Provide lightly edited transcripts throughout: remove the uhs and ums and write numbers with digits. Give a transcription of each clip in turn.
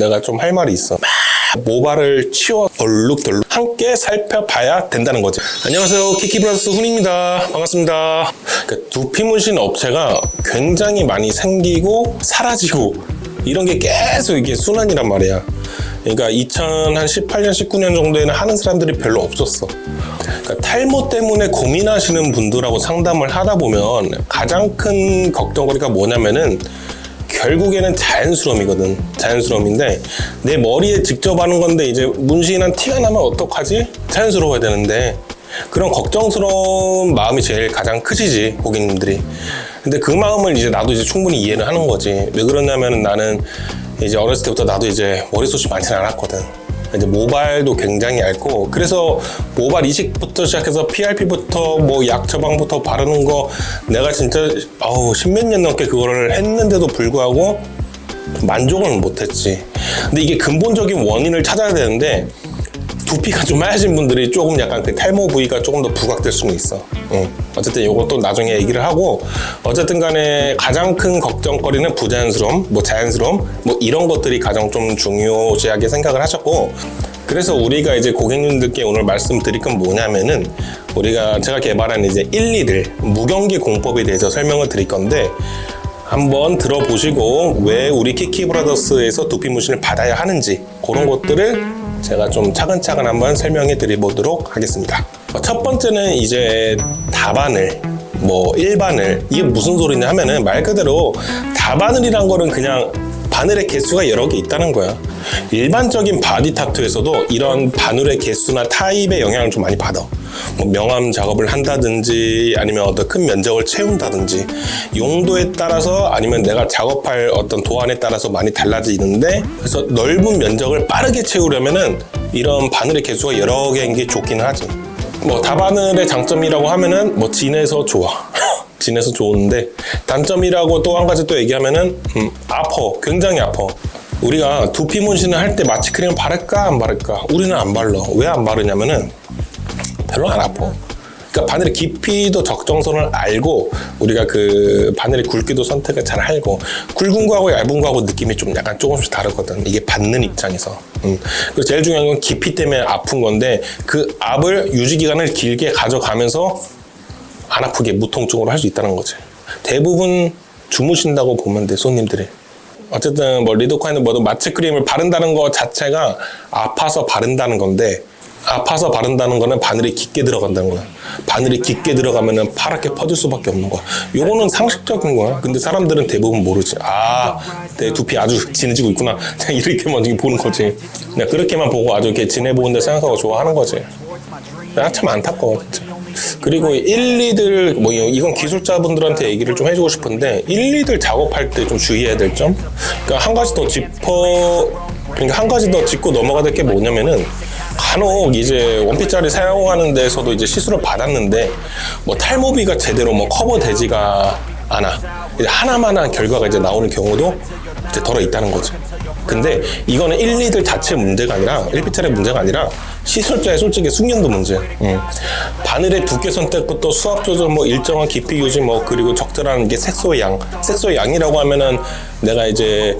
내가 좀 할 말이 있어. 모발을 치워 얼룩덜룩 함께 살펴봐야 된다는 거지. 안녕하세요, 키키브라더스 훈입니다. 반갑습니다. 그러니까 두피 문신 업체가 굉장히 많이 생기고 사라지고 이런 게 계속 이게 순환이란 말이야. 그러니까 2018년, 19년 정도에는 하는 사람들이 별로 없었어. 그러니까 탈모 때문에 고민하시는 분들하고 상담을 하다 보면 가장 큰 걱정거리가 뭐냐면은 결국에는 자연스러움이거든. 자연스러움인데 내 머리에 직접 하는 건데 이제 문신한 티가 나면 어떡하지? 자연스러워야 되는데 그런 걱정스러운 마음이 제일 가장 크시지, 고객님들이. 근데 그 마음을 이제 나도 이제 충분히 이해를 하는 거지. 왜 그러냐면 나는 이제 어렸을 때부터 나도 이제 머리숱이 많지는 않았거든. 이제 모발도 굉장히 얇고, 그래서 모발 이식부터 시작해서 PRP부터 뭐 약 처방부터 바르는 거 내가 진짜 십몇 년 넘게 그거를 했는데도 불구하고 만족은 못했지. 근데 이게 근본적인 원인을 찾아야 되는데 두피가 좀 하얘진 분들이 조금 약간 그 탈모 부위가 조금 더 부각될 수는 있어. 어쨌든 이것도 나중에 얘기를 하고, 어쨌든 간에 가장 큰 걱정거리는 부자연스러움, 뭐 자연스러움, 뭐 이런 것들이 가장 좀 중요시하게 생각을 하셨고, 그래서 우리가 이제 고객님들께 오늘 말씀드릴 건 뭐냐면은 제가 개발한 이제 1, 2들 무경기 공법에 대해서 설명을 드릴 건데, 한번 들어보시고 왜 우리 키키브라더스에서 두피 문신을 받아야 하는지 그런 것들을 제가 좀 차근차근 한번 설명해 드리도록 하겠습니다. 첫 번째는 이제 다바늘, 뭐 일바늘, 이게 무슨 소리냐 하면은 말 그대로 다바늘이란 거는 그냥 바늘의 개수가 여러 개 있다는 거야. 일반적인 바디 타투에서도 이런 바늘의 개수나 타입의 영향을 좀 많이 받아. 뭐 명암 작업을 한다든지 아니면 어떤 큰 면적을 채운다든지 용도에 따라서 아니면 내가 작업할 어떤 도안에 따라서 많이 달라지는데, 그래서 넓은 면적을 빠르게 채우려면은 이런 바늘의 개수가 여러 개인 게 좋기는 하지. 뭐 다바늘의 장점이라고 하면은 뭐 진해서 좋아. 진해서 좋은데 단점이라고 또 한 가지 또 얘기하면은 아파. 굉장히 아파. 우리가 두피 문신을 할 때 마취크림 바를까 안 바를까? 우리는 안 발라. 왜 안 바르냐면은 별로 안 아파. 그러니까 바늘의 깊이도 적정선을 알고 우리가 그 바늘의 굵기도 선택을 잘 알고, 굵은 거하고 얇은 거하고 느낌이 좀 약간 조금씩 다르거든. 이게 받는 입장에서. 그리고 제일 중요한 건 깊이 때문에 아픈 건데 그 압을 유지 기간을 길게 가져가면서 안 아프게 무통증으로 할 수 있다는 거지. 대부분 주무신다고 보면 돼, 손님들이. 어쨌든 뭐 리도카인은 뭐든 마취크림을 바른다는 거 자체가 아파서 바른다는 건데, 아파서 바른다는 거는 바늘이 깊게 들어간다는 거야. 바늘이 깊게 들어가면은 파랗게 퍼질 수밖에 없는 거야. 요거는 상식적인 거야. 근데 사람들은 대부분 모르지. 내 두피 아주 진해지고 있구나. 이렇게만 보는 거지. 그냥 그렇게만 보고 아주 이렇게 진해 보이는데 생각하고 좋아하는 거지. 나 참 안타까워, 진짜. 그리고 1, 2들, 뭐 이건 기술자분들한테 얘기를 좀 해주고 싶은데 1, 2들 작업할 때 좀 주의해야 될 점? 그러니까 한 가지 더 짚고 넘어가야 될 게 뭐냐면은, 간혹 이제 원피짜리 사용하는 데서도 이제 시술을 받았는데 뭐 탈모비가 제대로 뭐 커버되지가 않아. 이제 하나만한 결과가 이제 나오는 경우도 이제 덜어 있다는 거지. 근데 이거는 1, 2들 자체 문제가 아니라 1피짜리 문제가 아니라 시술자의 솔직히 숙련도 문제. 바늘의 두께 선택부터 수압 조절, 뭐 일정한 깊이 유지, 뭐 그리고 적절한 게 색소의 양. 색소의 양이라고 하면은 내가 이제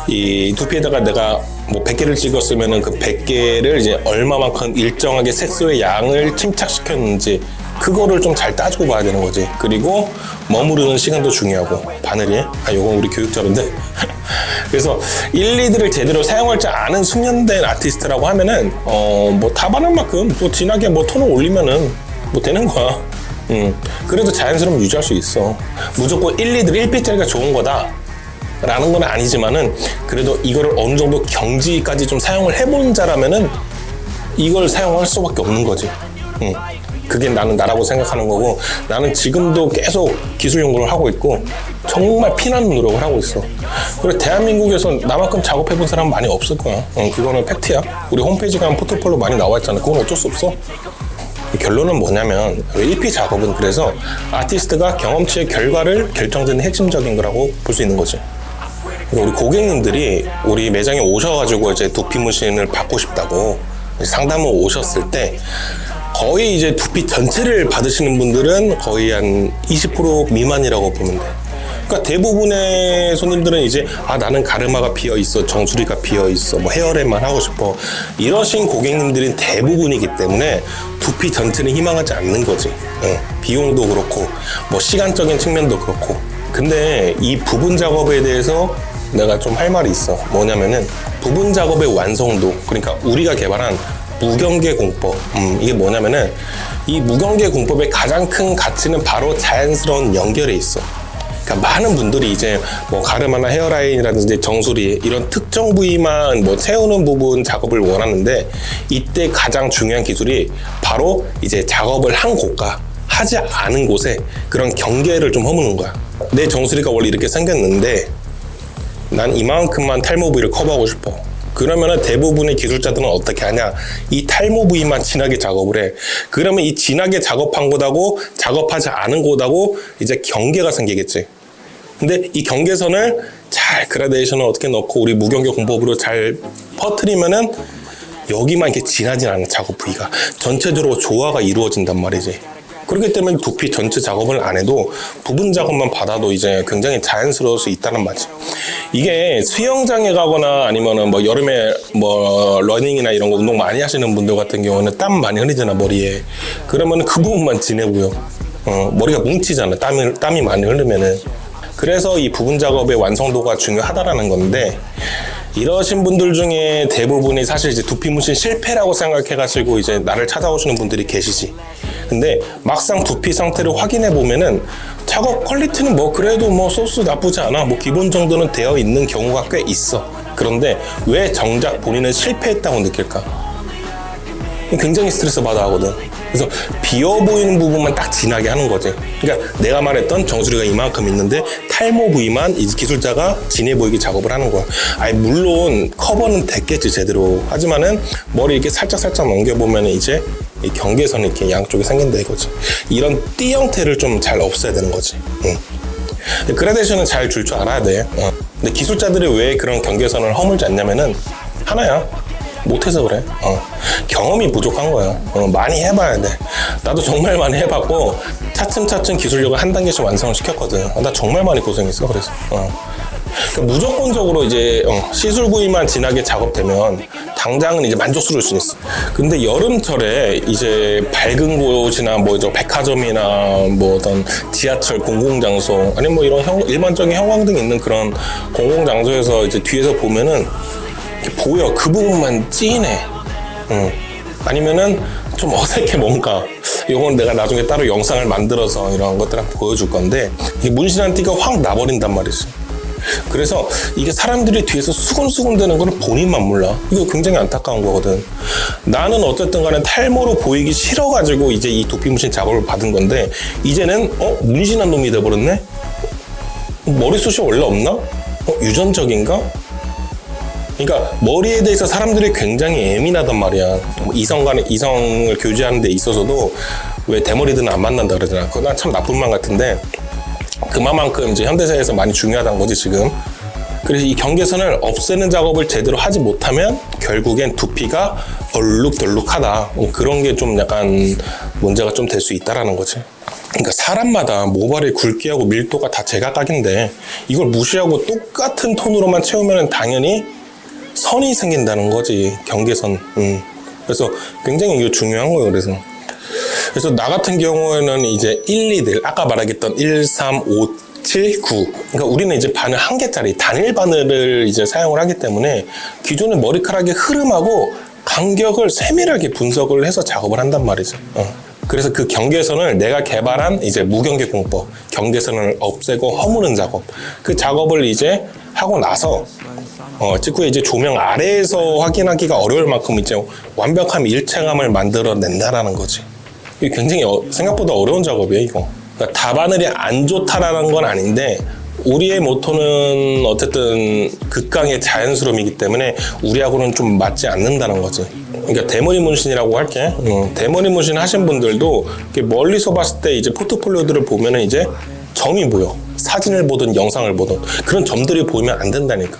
이 두피에다가 내가 뭐 100개를 찍었으면은 그 100개를 이제 얼마만큼 일정하게 색소의 양을 침착시켰는지 그거를 좀 잘 따지고 봐야 되는 거지. 그리고 머무르는 시간도 중요하고, 바늘이. 요건 우리 교육자인데. 그래서 1, 2들을 제대로 사용할 줄 아는 숙련된 아티스트라고 하면은 뭐 다바늘만큼 또 진하게 뭐 톤을 올리면은 뭐 되는 거야. 그래도 자연스러움 유지할 수 있어. 무조건 1, 2들 1피짜리가 좋은 거다 라는 건 아니지만은, 그래도 이거를 어느 정도 경지까지 좀 사용을 해본 자라면은 이걸 사용할 수밖에 없는 거지. 그게 나라고 생각하는 거고, 나는 지금도 계속 기술 연구를 하고 있고 정말 피나는 노력을 하고 있어. 그리고 대한민국에서 나만큼 작업해본 사람은 많이 없을 거야. 그거는 팩트야. 우리 홈페이지 가면 포트폴리오 많이 나와 있잖아. 그건 어쩔 수 없어. 결론은 뭐냐면 1피 작업은 그래서 아티스트가 경험치의 결과를 결정짓는 핵심적인 거라고 볼 수 있는 거지. 우리 고객님들이 우리 매장에 오셔가지고 이제 두피 문신을 받고 싶다고 상담을 오셨을 때 거의 이제 두피 전체를 받으시는 분들은 거의 한 20% 미만이라고 보면 돼. 그러니까 대부분의 손님들은 이제 나는 가르마가 비어 있어, 정수리가 비어 있어, 뭐 헤어랩만 하고 싶어, 이러신 고객님들이 대부분이기 때문에 두피 전체는 희망하지 않는 거지. 비용도 그렇고 뭐 시간적인 측면도 그렇고. 근데 이 부분 작업에 대해서 내가 좀 할 말이 있어. 뭐냐면은 부분 작업의 완성도, 그러니까 우리가 개발한 무경계 공법. 이게 뭐냐면은 이 무경계 공법의 가장 큰 가치는 바로 자연스러운 연결에 있어. 그러니까 많은 분들이 이제 뭐 가르마나 헤어라인이라든지 정수리 이런 특정 부위만 뭐 채우는 부분 작업을 원하는데, 이때 가장 중요한 기술이 바로 이제 작업을 한 곳과 하지 않은 곳에 그런 경계를 좀 허무는 거야. 내 정수리가 원래 이렇게 생겼는데 난 이만큼만 탈모 부위를 커버하고 싶어. 그러면은 대부분의 기술자들은 어떻게 하냐? 이 탈모 부위만 진하게 작업을 해. 그러면 이 진하게 작업한 곳하고 작업하지 않은 곳하고 이제 경계가 생기겠지. 근데 이 경계선을 잘 그라데이션을 어떻게 넣고 우리 무경계 공법으로 잘 퍼뜨리면은 여기만 이렇게 진하진 않은 작업 부위가 전체적으로 조화가 이루어진단 말이지. 그렇기 때문에 두피 전체 작업을 안 해도 부분 작업만 받아도 이제 굉장히 자연스러울 수 있다는 말이지. 이게 수영장에 가거나 아니면은 뭐 여름에 뭐 러닝이나 이런 거 운동 많이 하시는 분들 같은 경우는 땀 많이 흘리잖아, 머리에. 그러면 그 부분만 진해 보여. 머리가 뭉치잖아, 땀이 많이 흐르면은. 그래서 이 부분 작업의 완성도가 중요하다라는 건데, 이러신 분들 중에 대부분이 사실 이제 두피 문신 실패라고 생각해가지고 이제 나를 찾아오시는 분들이 계시지. 근데 막상 두피 상태를 확인해 보면은 작업 퀄리티는 뭐 그래도 뭐 소스 나쁘지 않아, 뭐 기본 정도는 되어 있는 경우가 꽤 있어. 그런데 왜 정작 본인은 실패했다고 느낄까? 굉장히 스트레스 받아 하거든. 그래서 비어 보이는 부분만 딱 진하게 하는 거지. 그러니까 내가 말했던 정수리가 이만큼 있는데 탈모 부위만 이 기술자가 진해 보이게 작업을 하는 거야. 물론 커버는 됐겠지 제대로. 하지만은 머리 이렇게 살짝 넘겨보면 이제 이 경계선이 이렇게 양쪽에 생긴다 이거지. 이런 띠 형태를 좀 잘 없애야 되는 거지. 그라데이션은 잘 줄 줄 알아야 돼. 근데 기술자들이 왜 그런 경계선을 허물지 않냐면은 하나야. 못해서 그래. 경험이 부족한 거야. 많이 해봐야 돼. 나도 정말 많이 해봤고 차츰 기술력을 한 단계씩 완성을 시켰거든. 나 정말 많이 고생했어. 그래서 그러니까 무조건적으로 이제 시술 부위만 진하게 작업되면 당장은 이제 만족스러울 수 있어. 근데 여름철에 이제 밝은 곳이나 뭐 저 백화점이나 뭐 어떤 지하철 공공장소 아니면 뭐 이런 일반적인 형광등 있는 그런 공공장소에서 이제 뒤에서 보면은 보여. 그 부분만 찐해. 아니면은 좀 어색해 뭔가. 이건 내가 나중에 따로 영상을 만들어서 이런 것들 한번 보여줄 건데, 이 문신한 띠가 확 나버린단 말이지. 그래서 이게 사람들이 뒤에서 수근수근 되는 거는 본인만 몰라. 이거 굉장히 안타까운 거거든. 나는 어쨌든 간에 탈모로 보이기 싫어가지고 이제 이 두피 문신 작업을 받은 건데, 이제는 문신한 놈이 돼버렸네? 머리숱이 원래 없나? 유전적인가? 그러니까 머리에 대해서 사람들이 굉장히 예민하단 말이야. 이성을 교제하는 데 있어서도 왜 대머리들은 안 만난다 그러잖아. 그거 난 참 나쁜 말 같은데, 그만큼 이제 현대사회에서 많이 중요하다는 거지 지금. 그래서 이 경계선을 없애는 작업을 제대로 하지 못하면 결국엔 두피가 얼룩덜룩하다. 그런 게 좀 약간 문제가 좀 될 수 있다라는 거지. 그러니까 사람마다 모발의 굵기하고 밀도가 다 제각각인데 이걸 무시하고 똑같은 톤으로만 채우면 당연히 선이 생긴다는 거지, 경계선. 그래서 굉장히 이거 중요한 거예요. 그래서 나 같은 경우에는 이제 1, 2들 아까 말하겠던 1, 3, 5, 7, 9. 그러니까 우리는 이제 바늘 1개짜리 단일 바늘을 이제 사용을 하기 때문에 기존의 머리카락의 흐름하고 간격을 세밀하게 분석을 해서 작업을 한단 말이죠. 그래서 그 경계선을 내가 개발한 이제 무경계 공법, 경계선을 없애고 허무는 작업, 그 작업을 이제 하고 나서 직후에 이제 조명 아래에서 확인하기가 어려울 만큼 이제 완벽한 일체감을 만들어낸다라는 거지. 이게 굉장히 생각보다 어려운 작업이에요, 이거. 그러니까 다바늘이 안 좋다라는 건 아닌데, 우리의 모토는 어쨌든 극강의 자연스러움이기 때문에 우리하고는 좀 맞지 않는다는 거지. 그러니까 대머리 문신이라고 할게. 대머리 문신 하신 분들도 이렇게 멀리서 봤을 때 이제 포트폴리오들을 보면은 이제 점이 보여. 사진을 보든 영상을 보든 그런 점들이 보이면 안 된다니까.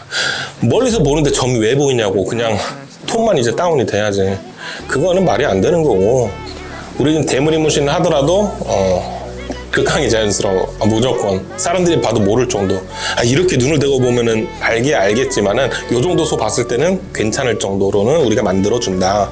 멀리서 보는데 점이 왜 보이냐고. 그냥 톤만 이제 다운이 돼야지. 그거는 말이 안 되는 거고. 우리는 대머리 문신을 하더라도 극강이 자연스러워. 무조건 사람들이 봐도 모를 정도. 이렇게 눈을 대고 보면은 알겠지만은 요 정도 소 봤을 때는 괜찮을 정도로는 우리가 만들어준다.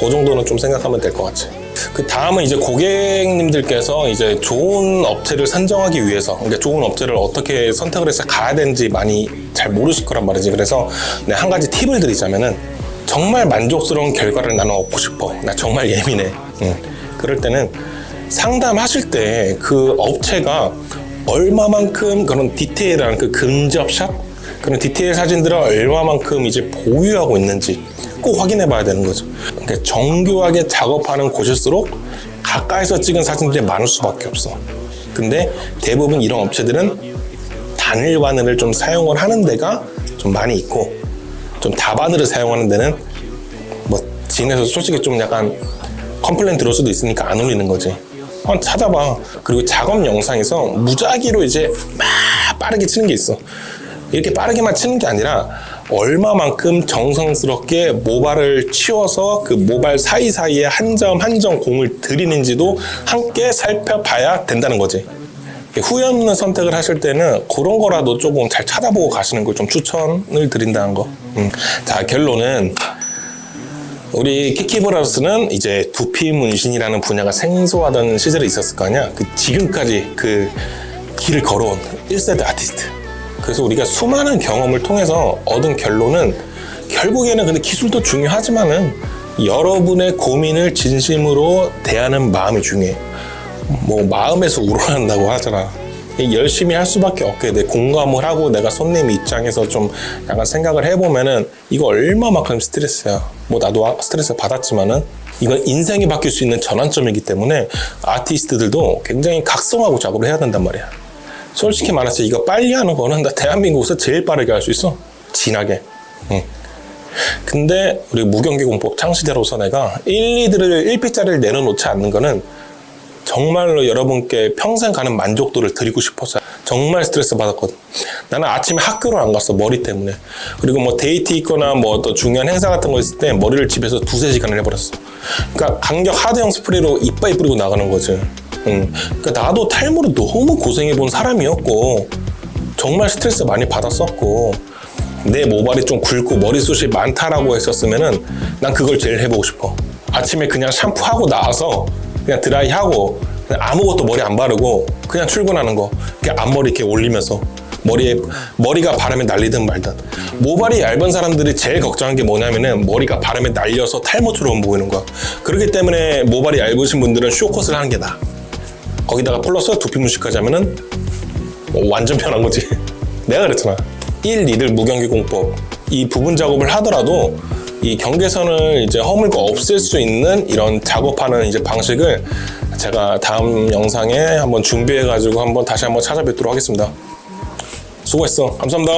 그 정도는 좀 생각하면 될 것 같지. 그 다음은 이제 고객님들께서 이제 좋은 업체를 선정하기 위해서, 그러니까 좋은 업체를 어떻게 선택을 해서 가야 되는지 많이 잘 모르실 거란 말이지. 그래서 한 가지 팁을 드리자면은, 정말 만족스러운 결과를 나는 얻고 싶어. 나 정말 예민해. 그럴 때는 상담하실 때 그 업체가 얼마만큼 그런 디테일한 그 근접샷, 그런 디테일 사진들을 얼마만큼 이제 보유하고 있는지 꼭 확인해 봐야 되는 거죠. 그러니까 정교하게 작업하는 곳일수록 가까이서 찍은 사진들이 많을 수밖에 없어. 근데 대부분 이런 업체들은 단일 바늘을 좀 사용을 하는 데가 좀 많이 있고, 좀 다바늘을 사용하는 데는 뭐 진에서 솔직히 좀 약간 컴플레인 들을 수도 있으니까 안 올리는 거지. 한번 찾아봐. 그리고 작업 영상에서 무작위로 이제 막 빠르게 치는 게 있어. 이렇게 빠르게만 치는 게 아니라 얼마만큼 정성스럽게 모발을 치워서 그 모발 사이사이에 한 점 한 점 공을 들이는지도 함께 살펴봐야 된다는 거지. 후회 없는 선택을 하실 때는 그런 거라도 조금 잘 찾아보고 가시는 걸 좀 추천을 드린다는 거. 자, 결론은 우리 키키브라더스는 이제 두피 문신이라는 분야가 생소하던 시절이 있었을 거 아니야. 지금까지 그 길을 걸어온 1세대 아티스트. 그래서 우리가 수많은 경험을 통해서 얻은 결론은, 결국에는 근데 기술도 중요하지만은 여러분의 고민을 진심으로 대하는 마음이 중요해. 뭐 마음에서 우러난다고 하잖아. 열심히 할 수밖에 없게 돼. 공감을 하고 내가 손님 입장에서 좀 약간 생각을 해보면은 이거 얼마만큼 스트레스야. 뭐 나도 스트레스 받았지만은 이건 인생이 바뀔 수 있는 전환점이기 때문에 아티스트들도 굉장히 각성하고 작업을 해야 된단 말이야. 솔직히 말해서 이거 빨리 하는 거는 나 대한민국에서 제일 빠르게 할 수 있어. 진하게. 근데 우리 무경기 공법 창시자로서 내가 1,2들을 1피짜리를 내려놓지 않는 거는 정말로 여러분께 평생 가는 만족도를 드리고 싶어서. 정말 스트레스 받았거든. 나는 아침에 학교를 안 갔어, 머리 때문에. 그리고 뭐 데이트 있거나 뭐 어떤 중요한 행사 같은 거 있을 때 머리를 집에서 2-3시간을 해버렸어. 그러니까 강력 하드형 스프레이로 이빨에 뿌리고 나가는 거지. 그러니까 나도 탈모로 너무 고생해본 사람이었고 정말 스트레스 많이 받았었고, 내 모발이 좀 굵고 머리숱이 많다라고 했었으면은 난 그걸 제일 해보고 싶어. 아침에 그냥 샴푸하고 나와서 그냥 드라이하고 그냥 아무것도 머리 안 바르고 그냥 출근하는 거. 그냥 앞머리 이렇게 올리면서 머리가 바람에 날리든 말든. 모발이 얇은 사람들이 제일 걱정한 게 뭐냐면은 머리가 바람에 날려서 탈모처럼 보이는 거야. 그렇기 때문에 모발이 얇으신 분들은 쇼컷을 하는 게 나아. 거기다가 플러스 두피 문신까지 하면은 완전 편한 거지. 내가 그랬잖아. 1,2들 무경기 공법, 이 부분 작업을 하더라도 이 경계선을 이제 허물고 없앨 수 있는 이런 작업하는 이제 방식을 제가 다음 영상에 한번 준비해가지고 다시 한번 찾아뵙도록 하겠습니다. 수고했어. 감사합니다.